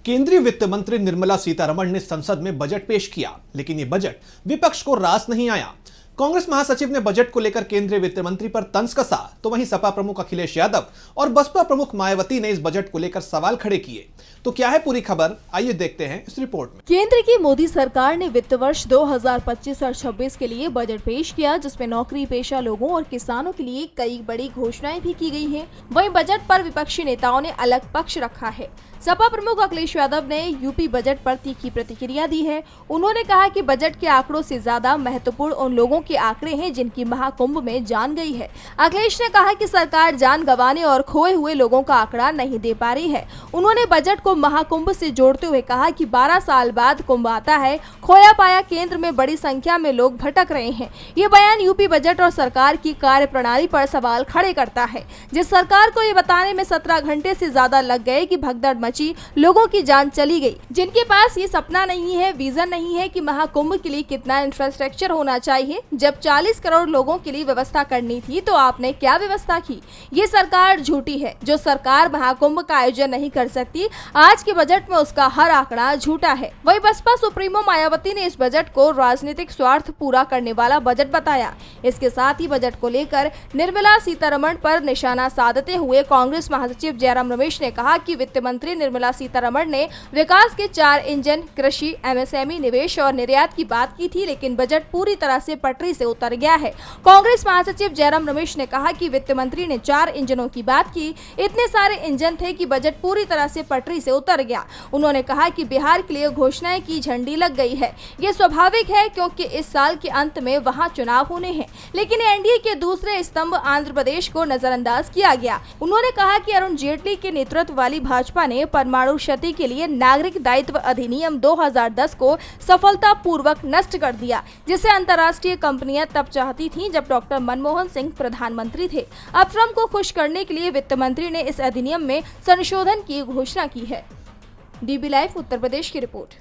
केंद्रीय वित्त मंत्री निर्मला सीतारमण ने संसद में बजट पेश किया, लेकिन ये बजट विपक्ष को रास नहीं आया। कांग्रेस महासचिव ने बजट को लेकर केंद्रीय वित्त मंत्री पर तंज कसा, तो वहीं सपा प्रमुख अखिलेश यादव और बसपा प्रमुख मायावती ने इस बजट को लेकर सवाल खड़े किए। तो क्या है पूरी खबर, आइए देखते हैं इस रिपोर्ट में। केंद्र की मोदी सरकार ने वित्त वर्ष 2025 और 26 के लिए बजट पेश किया, जिसमें नौकरी पेशा लोगों और किसानों के लिए कई बड़ी घोषणाएं भी की गई हैं। वहीं बजट पर विपक्षी नेताओं ने अलग पक्ष रखा है। सपा प्रमुख अखिलेश यादव ने यूपी बजट पर तीखी प्रतिक्रिया दी है। उन्होंने कहा कि बजट के आंकड़ों से ज्यादा महत्वपूर्ण उन लोगों के आंकड़े हैं जिनकी महाकुंभ में जान गई है। अखिलेश ने कहा कि सरकार जान गंवाने और खोए हुए लोगों का आंकड़ा नहीं दे पा रही है। उन्होंने बजट को महाकुंभ से जोड़ते हुए कहा कि 12 साल बाद कुंभ आता है, खोया पाया केंद्र में बड़ी संख्या में लोग भटक रहे हैं। ये बयान यूपी बजट और सरकार की कार्यप्रणाली पर सवाल खड़े करता है। जिस सरकार को ये बताने में 17 घंटे से ज्यादा लग गए कि भगदड़ मची, लोगों की जान चली गई, जिनके पास ये सपना नहीं है, विजन नहीं है कि महाकुंभ के लिए कितना इंफ्रास्ट्रक्चर होना चाहिए। जब 40 करोड़ लोगों के लिए व्यवस्था करनी थी तो आपने क्या व्यवस्था की? ये सरकार झूठी है। जो सरकार महाकुंभ का आयोजन नहीं कर सकती, आज के बजट में उसका हर आंकड़ा झूठा है। वहीं बसपा सुप्रीमो मायावती ने इस बजट को राजनीतिक स्वार्थ पूरा करने वाला बजट बताया। इसके साथ ही बजट को लेकर निर्मला सीतारमण पर निशाना साधते हुए कांग्रेस महासचिव जयराम रमेश ने कहा कि वित्त मंत्री निर्मला सीतारमण ने विकास के 4 इंजन कृषि, एमएसएमई, निवेश और निर्यात की बात की थी, लेकिन बजट पूरी तरह से पटरी से उतर गया है। कांग्रेस महासचिव जयराम रमेश ने कहा कि वित्त मंत्री ने 4 इंजनों की बात की। इतने सारे इंजन थे कि बजट पूरी तरह से पटरी से उतर गया। उन्होंने कहा कि बिहार के लिए घोषणाएं की झंडी लग गई है। ये स्वाभाविक है क्योंकि इस साल के अंत में वहां चुनाव होने हैं, लेकिन एनडीए के दूसरे स्तंभ आंध्र प्रदेश को नजरअंदाज किया गया। उन्होंने कहा कि अरुण जेटली के नेतृत्व वाली भाजपा ने परमाणु क्षति के लिए नागरिक दायित्व अधिनियम 2010 को सफलतापूर्वक नष्ट कर दिया, जिसे अंतर्राष्ट्रीय कंपनियां तब चाहती थीं जब डॉक्टर मनमोहन सिंह प्रधानमंत्री थे। अब ट्रंप को खुश करने के लिए वित्त मंत्री ने इस अधिनियम में संशोधन की घोषणा की है। डीबी लाइव उत्तर प्रदेश की रिपोर्ट।